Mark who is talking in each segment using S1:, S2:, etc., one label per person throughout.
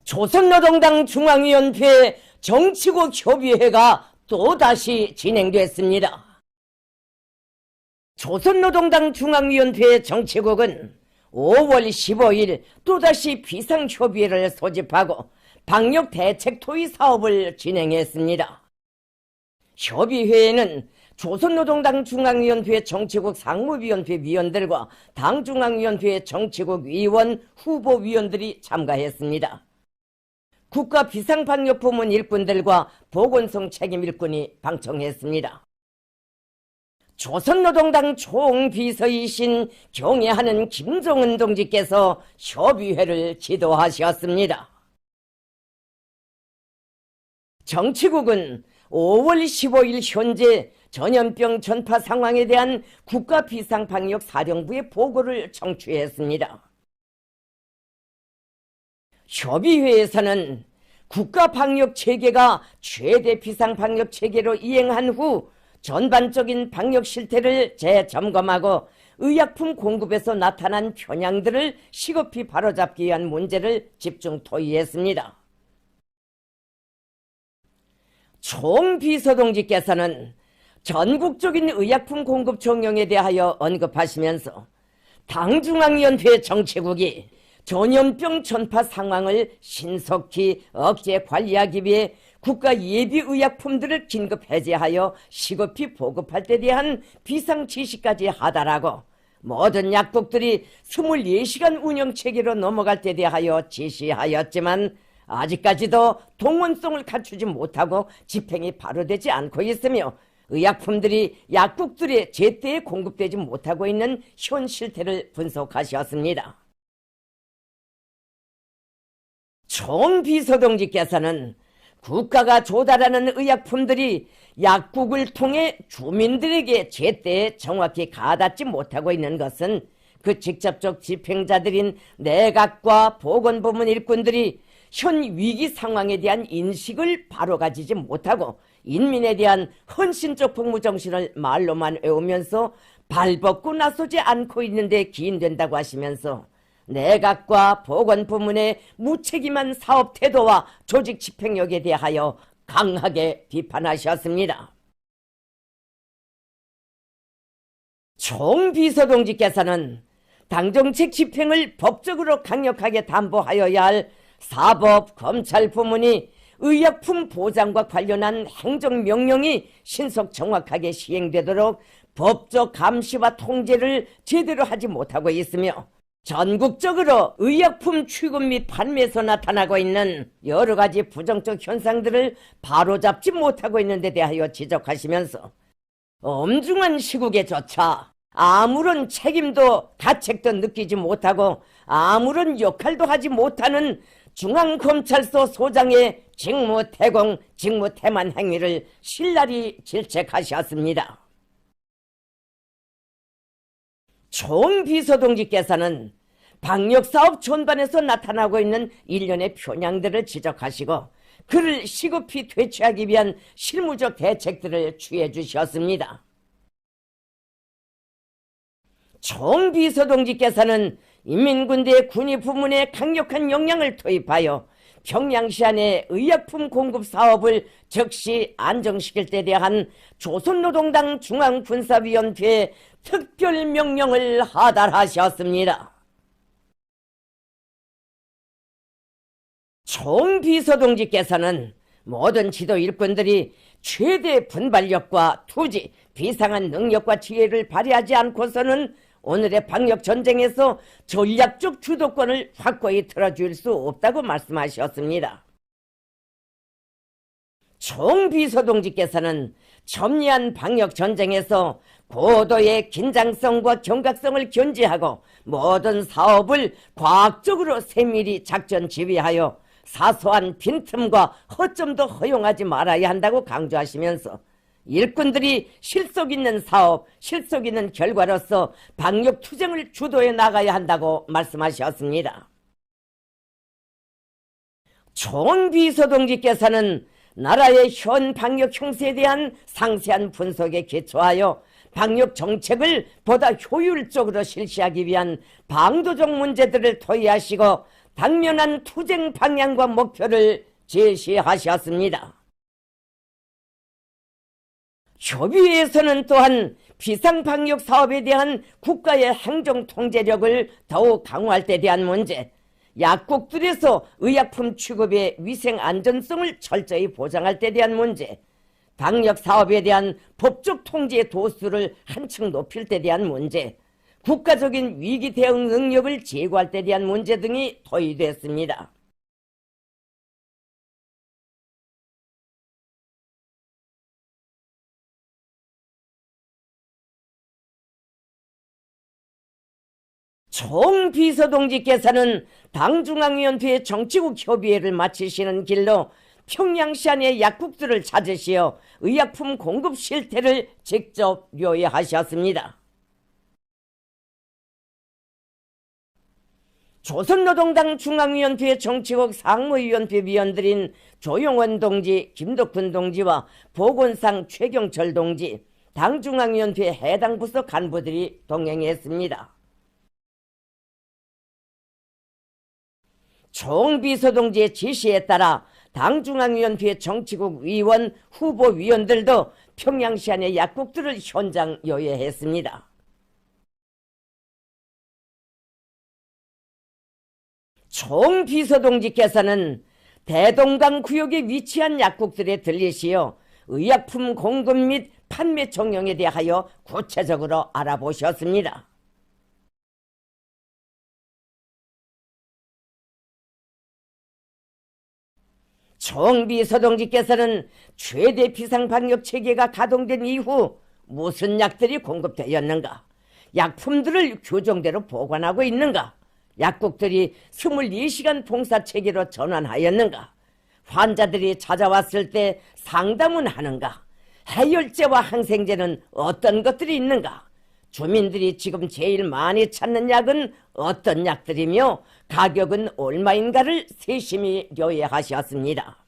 S1: 조선노동당 중앙위원회 정치국 협의회가 또다시 진행됐습니다. 조선노동당 중앙위원회 정치국은 5월 15일 또다시 비상협의회를 소집하고 방역대책토의 사업을 진행했습니다. 협의회에는 조선노동당 중앙위원회 정치국 상무위원회 위원들과 당중앙위원회 정치국 위원 후보위원들이 참가했습니다. 국가비상방역부문 일꾼들과 보건성 책임 일꾼이 방청했습니다. 조선노동당 총비서이신 경애하는 김종은 동지께서 협의회를 지도하셨습니다. 정치국은 5월 15일 현재 전염병 전파 상황에 대한 국가비상방역사령부의 보고를 청취했습니다. 협의회에서는 국가방역체계가 최대 비상방역체계로 이행한 후 전반적인 방역 실태를 재점검하고 의약품 공급에서 나타난 편향들을 시급히 바로잡기 위한 문제를 집중 토의했습니다. 총비서동지께서는 전국적인 의약품 공급 종용에 대하여 언급하시면서 당중앙위원회 정치국이 전염병 전파 상황을 신속히 억제 관리하기 위해 국가 예비 의약품들을 긴급 해제하여 시급히 보급할 때 대한 비상지시까지 하달하고 모든 약국들이 24시간 운영체계로 넘어갈 때 대하여 지시하였지만 아직까지도 동원성을 갖추지 못하고 집행이 바로 되지 않고 있으며 의약품들이 약국들에 제때에 공급되지 못하고 있는 현 실태를 분석하셨습니다. 총비서동지께서는 국가가 조달하는 의약품들이 약국을 통해 주민들에게 제때에 정확히 가닿지 못하고 있는 것은 그 직접적 집행자들인 내각과 보건부문 일꾼들이 현 위기 상황에 대한 인식을 바로 가지지 못하고 인민에 대한 헌신적 복무정신을 말로만 외우면서 발벗고 나서지 않고 있는데 기인된다고 하시면서 내각과 보건부문의 무책임한 사업 태도와 조직 집행력에 대하여 강하게 비판하셨습니다. 총비서동지께서는 당정책 집행을 법적으로 강력하게 담보하여야 할 사법, 검찰 부문이 의약품 보장과 관련한 행정명령이 신속 정확하게 시행되도록 법적 감시와 통제를 제대로 하지 못하고 있으며 전국적으로 의약품 취급 및 판매에서 나타나고 있는 여러 가지 부정적 현상들을 바로잡지 못하고 있는 데 대하여 지적하시면서 엄중한 시국에조차 아무런 책임도 가책도 느끼지 못하고 아무런 역할도 하지 못하는 중앙검찰서 소장의 직무태공, 직무태만 행위를 신랄히 질책하셨습니다. 총비서동지께서는 방역사업 전반에서 나타나고 있는 일련의 편향들을 지적하시고 그를 시급히 퇴치하기 위한 실무적 대책들을 취해 주셨습니다. 총비서동지께서는 인민군대 군의부문에 강력한 역량을 투입하여 평양시 안에 의약품 공급 사업을 즉시 안정시킬 때 대한 조선노동당 중앙군사위원회에 특별명령을 하달하셨습니다. 총비서동지께서는 모든 지도 일꾼들이 최대 분발력과 투지, 비상한 능력과 지혜를 발휘하지 않고서는 오늘의 방역전쟁에서 전략적 주도권을 확고히 틀어줄 수 없다고 말씀하셨습니다. 총비서동지께서는 첨예한 방역전쟁에서 고도의 긴장성과 경각성을 견지하고 모든 사업을 과학적으로 세밀히 작전 지휘하여 사소한 빈틈과 허점도 허용하지 말아야 한다고 강조하시면서 일꾼들이 실속 있는 사업, 실속 있는 결과로서 방역 투쟁을 주도해 나가야 한다고 말씀하셨습니다. 총비서동지께서는 나라의 현 방역 형세에 대한 상세한 분석에 기초하여 방역 정책을 보다 효율적으로 실시하기 위한 방도적 문제들을 토의하시고 당면한 투쟁 방향과 목표를 제시하셨습니다. 협의회에서는 또한 비상방역 사업에 대한 국가의 행정 통제력을 더욱 강화할 데 대한 문제, 약국들에서 의약품 취급의 위생 안전성을 철저히 보장할 데 대한 문제, 방역 사업에 대한 법적 통제 도수를 한층 높일 데 대한 문제, 국가적인 위기 대응 능력을 제고할 데 대한 문제 등이 토의됐습니다. 총비서동지께서는 당중앙위원회 정치국 협의회를 마치시는 길로 평양시 안의 약국들을 찾으시어 의약품 공급 실태를 직접 요해하셨습니다. 조선노동당 중앙위원회 정치국 상무위원회 위원들인 조용원 동지, 김덕훈 동지와 보건상 최경철 동지, 당중앙위원회 해당 부서 간부들이 동행했습니다. 총비서동지의 지시에 따라 당중앙위원회 정치국 위원, 후보위원들도 평양시 안의 약국들을 현장 요해했습니다. 총비서동지께서는 대동강 구역에 위치한 약국들에 들리시어 의약품 공급 및 판매 종용에 대하여 구체적으로 알아보셨습니다. 총비서동지께서는 최대 비상방역 체계가 가동된 이후 무슨 약들이 공급되었는가, 약품들을 규정대로 보관하고 있는가, 약국들이 24시간 봉사체계로 전환하였는가, 환자들이 찾아왔을 때 상담은 하는가, 해열제와 항생제는 어떤 것들이 있는가, 주민들이 지금 제일 많이 찾는 약은 어떤 약들이며 가격은 얼마인가를 세심히 요해하셨습니다.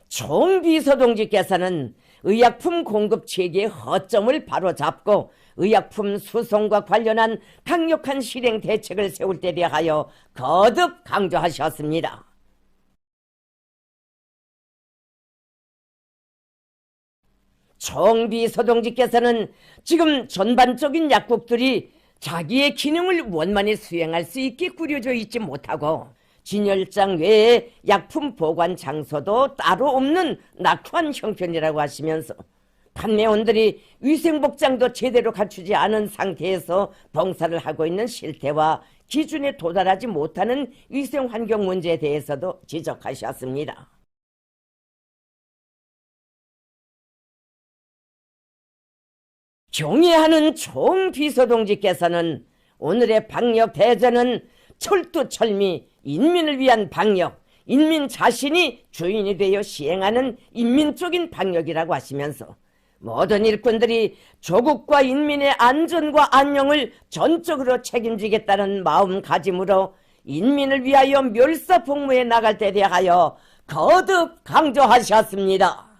S1: 총비서동지께서는 의약품 공급 체계의 허점을 바로잡고 의약품 수송과 관련한 강력한 실행 대책을 세울 데 대하여 거듭 강조하셨습니다. 총비서동지께서는 지금 전반적인 약국들이 자기의 기능을 원만히 수행할 수 있게 꾸려져 있지 못하고 진열장 외에 약품 보관 장소도 따로 없는 낙후한 형편이라고 하시면서 판매원들이 위생복장도 제대로 갖추지 않은 상태에서 봉사를 하고 있는 실태와 기준에 도달하지 못하는 위생환경 문제에 대해서도 지적하셨습니다. 경애하는 총비서동지께서는 오늘의 방역 대전은 철두철미 인민을 위한 방역, 인민 자신이 주인이 되어 시행하는 인민적인 방역이라고 하시면서 모든 일꾼들이 조국과 인민의 안전과 안녕을 전적으로 책임지겠다는 마음가짐으로 인민을 위하여 멸사복무에 나갈 때 대하여 거듭 강조하셨습니다.